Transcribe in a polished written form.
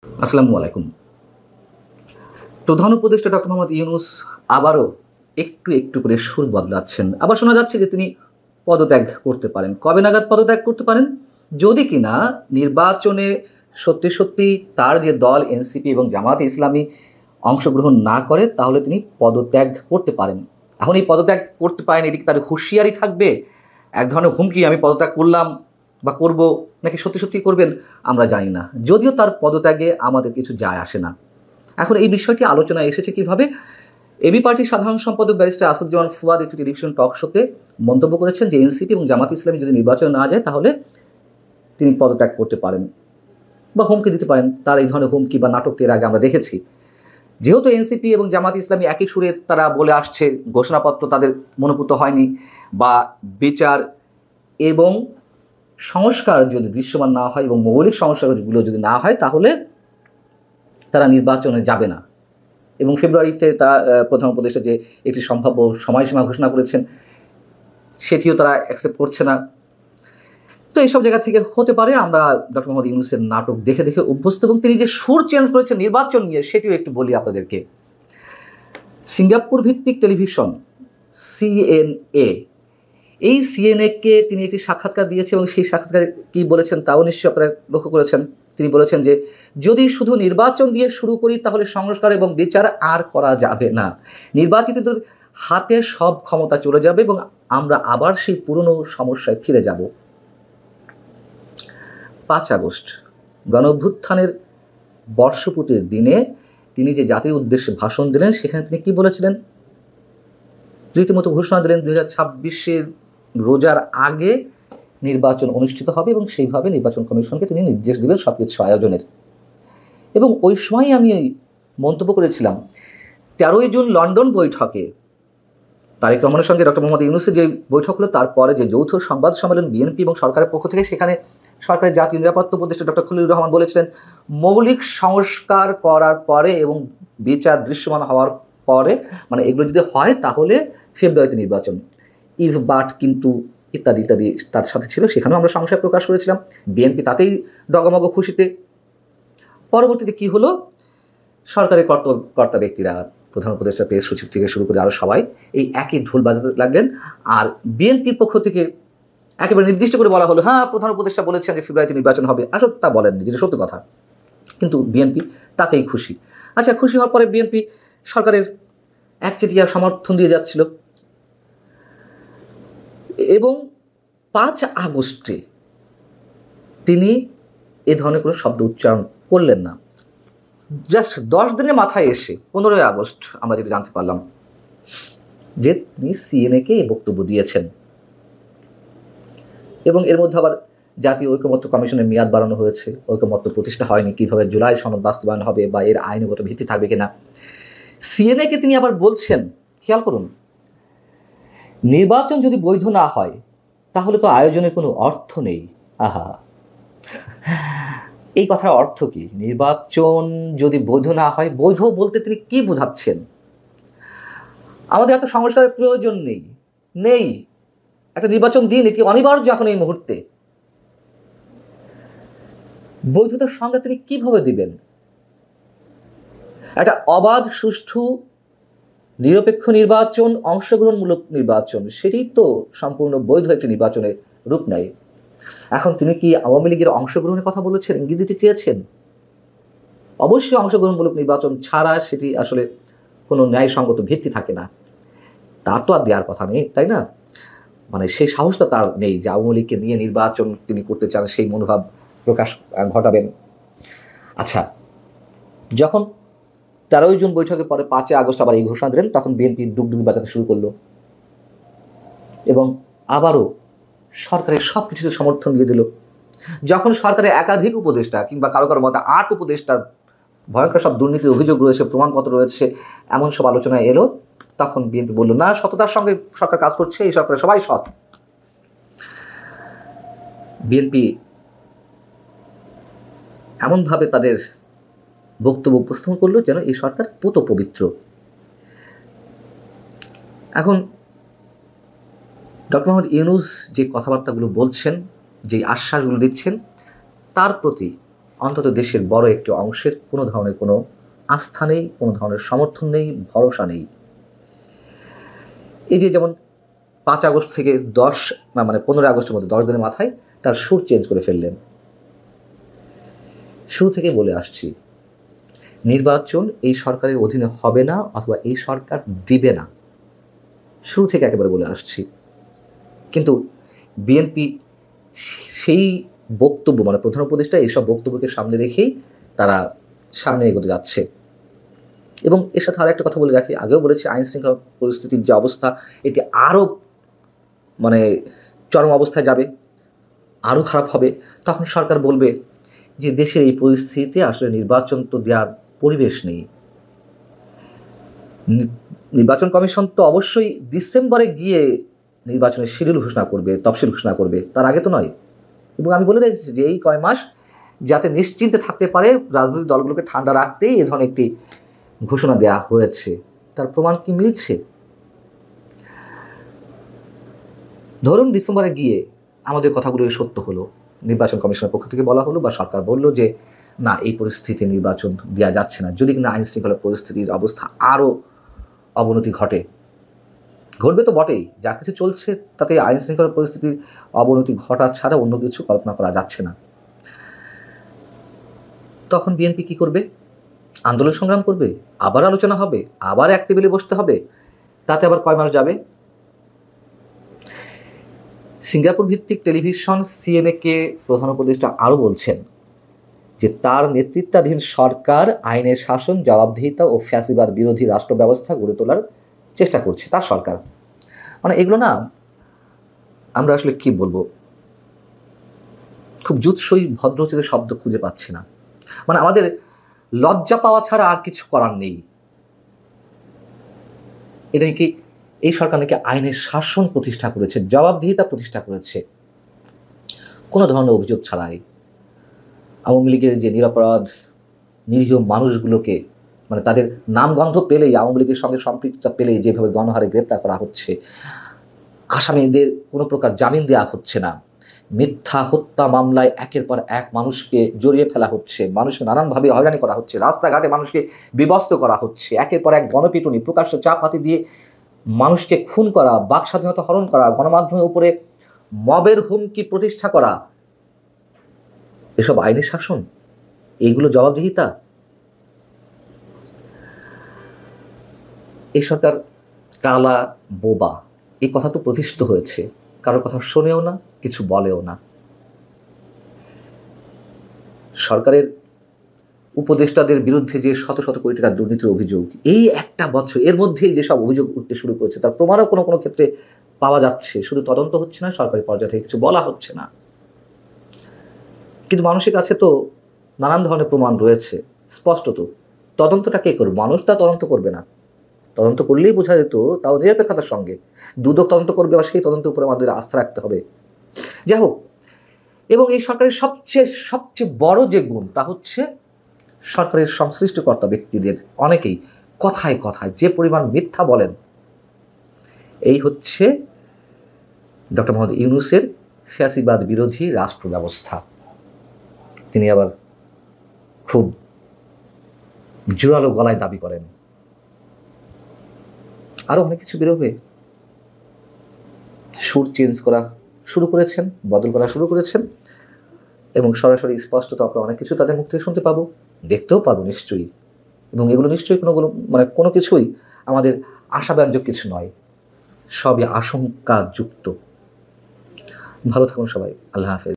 আসসালামু আলাইকুম। প্রধান উপদেষ্টা ডক্টর মোহাম্মদ ইউনূস আবারও একটু করে সুর বদলাচ্ছেন। আবার শোনা যাচ্ছে যে তিনি পদত্যাগ করতে পারেন। কবে নাগাদ পদত্যাগ করতে পারেন? যদি কিনা নির্বাচনে সত্যি তার যে দল এনসিপি এবং জামায়াতে ইসলামী অংশগ্রহণ না করে, তাহলে তিনি পদত্যাগ করতে পারেন। এখন এই পদত্যাগ করতে পারেন, এটি কি তার হুঁশিয়ারি থাকবে? এক ধরনের হুমকি, আমি পদত্যাগ করলাম বা করব, নাকি সত্যি করবেন আমরা জানি না। যদিও তার পদত্যাগে আমাদের কিছু যায় আসে না। এখন এই বিষয়টি আলোচনায় এসেছে কিভাবে? এবি পার্টির সাধারণ সম্পাদক ব্যারিস্টার আসাদুজ্জামান ফুয়াদ একটি টেলিভিশন টক শোতে মন্তব্য করেছেন যে এনসিপি এবং জামাত ইসলামী যদি নির্বাচনে না যায়, তাহলে তিনি পদত্যাগ করতে পারেন বা হুমকি দিতে পারেন। তার এই ধরনের হুমকি বা নাটক এর আগে আমরা দেখেছি। যেহেতু এনসিপি এবং জামাত ইসলামী একই সুরে তারা বলে আসছে, ঘোষণাপত্র তাদের মনোপুত হয়নি, বা বিচার এবং সংস্কার যদি দৃশ্যমান না হয় এবং মৌলিক সংস্কারগুলো যদি না হয়, তাহলে তারা নির্বাচনে যাবে না। এবং ফেব্রুয়ারিতে তারা প্রধান উপদেষ্টা যে একটি সম্ভাব্য সময়সীমা ঘোষণা করেছেন, সেটিও তারা অ্যাকসেপ্ট করছে না। তো এইসব জায়গা থেকে হতে পারে আমরা ডক্টর মোহাম্মদ ইউনূসের নাটক দেখে অভ্যস্ত, এবং তিনি যে সুর চেঞ্জ করেছেন নির্বাচন নিয়ে, সেটিও একটু বলি আপনাদেরকে। সিঙ্গাপুর ভিত্তিক টেলিভিশন সিএনএ, এই সিএনএকে তিনি একটি সাক্ষাৎকার দিয়েছে, এবং সেই সাক্ষাৎকারে কী বলেছেন তাও নিশ্চয়ই আপনারা লক্ষ্য করেছেন। তিনি বলেছেন যে যদি শুধু নির্বাচন দিয়ে শুরু করি, তাহলে সংস্কার এবং বিচার আর করা যাবে না। নির্বাচিতদের হাতে সব ক্ষমতা চলে যাবে এবং আমরা আবার সেই পুরনো সমস্যায় ফিরে যাব। 5 আগস্ট গণঅভ্যুত্থানের বর্ষপূর্তির দিনে তিনি যে জাতির উদ্দেশ্যে ভাষণ দিলেন, সেখানে তিনি কি বলেছিলেন? রীতিমতো ঘোষণা দিলেন 2026-এর রোজার আগে নির্বাচন অনুষ্ঠিত হবে, এবং সেইভাবে নির্বাচন কমিশনকে তিনি নির্দেশ দেবেন সব কিছু আয়োজনের। এবং ওই সময় আমি মন্তব্য করেছিলাম, 13ই জুন লন্ডন বৈঠকে তারেক রহমানের সঙ্গে ডক্টর মোহাম্মদ ইউনূসের যে বৈঠক হলো, তারপরে যে যৌথ সংবাদ সম্মেলন বিএনপি এবং সরকারের পক্ষ থেকে, সেখানে সরকারের জাতীয় নিরাপত্তা উপদেষ্টা ডক্টর খলিলুর রহমান বলেছিলেন, মৌলিক সংস্কার করার পরে এবং বিচার দৃশ্যমান হওয়ার পরে, মানে এগুলো যদি হয়, তাহলে ফেব্রুয়ারিতে নির্বাচন। ইফ বাট কিন্তু ইত্যাদি তার সাথে ছিল, সেখানেও আমরা সংশয় প্রকাশ করেছিলাম। বিএনপি তাতেই ডগমগ খুশিতে। পরবর্তীতে কি হলো? সরকারের কর্তা ব্যক্তিরা, প্রধান উপদেষ্টা, প্রেস সচিব থেকে শুরু করে আরও সবাই এই একই ঢোল বাজাতে লাগলেন। আর বিএনপির পক্ষ থেকে একেবারে নির্দিষ্ট করে বলা হলো, হ্যাঁ, প্রধান উপদেষ্টা বলেছেন যে ফেব্রুয়ারিতে নির্বাচন হবে। আসলে তা বলেননি, যেটা সত্য কথা। কিন্তু বিএনপি তাতেই খুশি। আচ্ছা, খুশি হওয়ার পরে বিএনপি সরকারের একচেটিয়া সমর্থন দিয়ে যাচ্ছিল, এবং 5 আগস্টে তিনি এ ধরনের কোনো শব্দ উচ্চারণ করলেন না। জাস্ট 10 দিনের মাথায় এসে 15ই আগস্ট আমরা যেটা জানতে পারলাম যে তিনি সিএনএকে এই বক্তব্য দিয়েছেন। এবং এর মধ্যে আবার জাতীয় ঐকমত্য কমিশনের মেয়াদ বাড়ানো হয়েছে, ঐকমত্য প্রতিষ্ঠা হয়নি, কীভাবে জুলাই সনদ বাস্তবায়ন হবে বা এর আইনগত ভিত্তি থাকবে কিনা। সিএনএকে তিনি আবার বলছেন, খেয়াল করুন, নির্বাচন যদি বৈধ না হয়, তাহলে তো আয়োজনের কোনো অর্থ নেই। আহা, এই কথার অর্থ কি? নির্বাচন যদি বৈধ না হয়, বৈধ বলতে তিনি কি বোঝাচ্ছেন? আমাদের এত সংস্কারের প্রয়োজন নেই, একটা নির্বাচন দিন, এটি অনিবার্য এখন এই মুহূর্তে। বৈধতার সংজ্ঞা তিনি কিভাবে দিবেন? একটা অবাধ, সুষ্ঠু, নিরপেক্ষ নির্বাচন, অংশগ্রহণমূলক নির্বাচন, সেটি তো সম্পূর্ণ বৈধ একটি নির্বাচনের রূপ নেয়। এখন তিনি কি আওয়ামী লীগের অংশগ্রহণের কথা বলেছেন, ইঙ্গিত দিতে চেয়েছেন? অবশ্যই অংশগ্রহণমূলক নির্বাচন ছাড়া সেটি আসলে কোনো ন্যায়সঙ্গত ভিত্তি থাকে না। তার তো আর দেওয়ার কথা নেই, তাই না? মানে সেই সাহসটা তার নেই যে আওয়ামী লীগকে নিয়ে নির্বাচন তিনি করতে চান, সেই মনোভাব প্রকাশ ঘটাবেন। আচ্ছা, যখন 13ই জুন বৈঠকের পরে 5 আগস্ট আবার এই ঘোষণা দিলেন, তখন বিএনপি ডুগডুগি বাজাতে শুরু করলো, এবং আবারও সরকারের সব কিছুতে সমর্থন দিয়ে দিল। যখন সরকারের একাধিক উপদেষ্টা, কিংবা কারো মতে 8 উপদেষ্টার ভয়ঙ্কর সব দুর্নীতির অভিযোগ রয়েছে, প্রমাণপত্র রয়েছে, এমন সব আলোচনায় এলো, তখন বিএনপি বলল, না, সততার সঙ্গে সরকার কাজ করছে, এই সরকারের সবাই সৎ। বিএনপি এমনভাবে তাদের বক্তব্য উপস্থাপন করলো যেন এই সরকার পুত পবিত্র। এখন ডক্টর মোহাম্মদ ইউনূস যে কথাবার্তাগুলো বলছেন, যে আশ্বাসগুলো দিচ্ছেন, তার প্রতি অন্তত দেশের বড় একটি অংশের কোনো ধরনের কোনো আস্থা নেই, কোনো ধরনের সমর্থন নেই, ভরসা নেই। এই যে যেমন 5 আগস্ট থেকে 15 আগস্টের মধ্যে 10 দিনের মাথায় তার সুর চেঞ্জ করে ফেললেন। শুরু থেকে বলে আসছি, নির্বাচন এই সরকারের অধীনে হবে না, অথবা এই সরকার দিবে না, শুরু থেকে একেবারে বলে আসছি। কিন্তু বিএনপি সেই বক্তব্য, প্রধান উপদেষ্টা এইসব বক্তব্যকে সামনে রেখেই তারা সামনে এগোতে যাচ্ছে। এবং এর সাথে আর একটা কথা বলে রাখি, আগেও বলেছি, আইন শৃঙ্খলা পরিস্থিতির যে অবস্থা, এটি আরও চরম অবস্থায় যাবে, আরও খারাপ হবে। তখন সরকার বলবে যে দেশের এই পরিস্থিতিতে আসলে নির্বাচন তো দেওয়ার পরিবেশ নেই। নির্বাচন কমিশন তো অবশ্যই ডিসেম্বরে গিয়ে নির্বাচনের শিডিউল ঘোষণা করবে, তফসিল ঘোষণা করবে, তার আগে তো নয়। এবং আমি বলে রেখেছি যে এই কয় মাস যাতে নিশ্চিন্তে থাকতে পারে, রাজনৈতিক দলগুলোকে ঠান্ডা রাখতেই এ ধরনের একটি ঘোষণা দেওয়া হয়েছে। তার প্রমাণ কি মিলছে? ধরুন ডিসেম্বরে গিয়ে আমাদের কথাগুলো সত্য হলো, নির্বাচন কমিশনের পক্ষ থেকে বলা হলো বা সরকার বলল যে না, এই পরিস্থিতিতে নির্বাচন দেওয়া যাচ্ছে না, যদি কিনা আইন শৃঙ্খলা পরিস্থিতির অবস্থা আরও অবনতি ঘটবে তো বটেই, যা কিছু চলছে তাতে আইন শৃঙ্খলা পরিস্থিতির অবনতি ঘটা ছাড়া অন্য কিছু কল্পনা করা যাচ্ছে না। তখন বিএনপি কি করবে? আন্দোলন সংগ্রাম করবে, আবার আলোচনা হবে, আবার এক টেবিলে বসতে হবে। তাতে আবার কয় মাস যাবে? সিঙ্গাপুর ভিত্তিক টেলিভিশন সিএনএ-কে প্রধান উপদেষ্টা আরও বলছেন যে তার নেতৃত্বাধীন সরকার আইনের শাসন, জবাবদিহিতা ও ফ্যাসিবাদ বিরোধী রাষ্ট্র ব্যবস্থা গড়ে তোলার চেষ্টা করছে তার সরকার। এগুলো না, আমরা আসলে কি বলবো, খুব জুৎসই ভদ্রচিত শব্দ খুঁজে পাচ্ছি না। আমাদের লজ্জা পাওয়া ছাড়া আর কিছু করার নেই। এটা নাকি এই সরকার নাকি আইনের শাসন প্রতিষ্ঠা করেছে, জবাবদিহিতা প্রতিষ্ঠা করেছে, কোনো ধরনের অভিযোগ ছাড়াই। আওয়ামী লীগের যে নিরপরাধ নিরীহ মানুষগুলোকে তাদের নামগন্ধ পেলেই, আওয়ামী লীগের সঙ্গে সম্পৃক্ততা পেলেই যেভাবে গণহারে গ্রেপ্তার করা হচ্ছে, আসামিদের কোনো প্রকার জামিন দেওয়া হচ্ছে না, মিথ্যা হত্যা মামলায় একের পর এক মানুষকে জড়িয়ে ফেলা হচ্ছে, মানুষকে নানানভাবে হয়রানি করা হচ্ছে, রাস্তাঘাটে মানুষকে বিবস্ত্র করা হচ্ছে, একের পর এক গণপিটুনি, প্রকাশ্যে চাপ হাতি দিয়ে মানুষকে খুন করা, বাক স্বাধীনতা হরণ করা, গণমাধ্যমের উপরে মবের হুমকি প্রতিষ্ঠা করা, এসব আইনের শাসন, এইগুলো জবাবদিহিতা? এই সরকার কালা বোবা, এই কথা তো প্রতিষ্ঠিত হয়েছে, কারোর কথা শোনেও না, কিছু বলেও না। সরকারের উপদেষ্টাদের বিরুদ্ধে যে শত শত কোটি টাকার দুর্নীতির অভিযোগ, এই একটা বছর এর মধ্যেই যেসব অভিযোগ উঠতে শুরু করেছে, তার প্রমাণও কোনো কোনো ক্ষেত্রে পাওয়া যাচ্ছে। শুধু তদন্ত হচ্ছে না, সরকারি পর্যায়ে থেকে কিছু বলা হচ্ছে না, কিন্তু মানুষের কাছে তো নানান ধরনের প্রমাণ রয়েছে স্পষ্টত। তদন্তটা কে করবে? মানুষ তা তদন্ত করবে না। তদন্ত করলেই বোঝা যেত, তাও নিরপেক্ষতার সঙ্গে। দুদক তদন্ত করবে, আর সেই তদন্তের উপরে আমাদের আস্থা রাখতে হবে। যাই হোক, এবং এই সরকারের সবচেয়ে বড় যে গুণ, তা হচ্ছে সরকারের সংশ্লিষ্টকর্তা ব্যক্তিদের অনেকেই কথায় কথায় যে পরিমাণ মিথ্যা বলেন। এই হচ্ছে ডক্টর মোহাম্মদ ইউনূসের ফ্যাসিবাদ বিরোধী রাষ্ট্র ব্যবস্থা। তিনি আবার খুব জোরালো গলায় দাবি করেন আরও অনেক কিছু বেরোবে। সুর চেঞ্জ করা শুরু করেছেন, বদল করা শুরু করেছেন, এবং সরাসরি স্পষ্টত আমরা অনেক কিছু তাদের মুখ থেকে শুনতে পাবো, দেখতেও পারবো নিশ্চয়ই। এবং এগুলো নিশ্চয়ই কোনো কিছুই আমাদের আশাব্যঞ্জক কিছু নয়, সবই আশঙ্কাযুক্ত। ভালো থাকুন সবাই, আল্লাহ হাফেজ।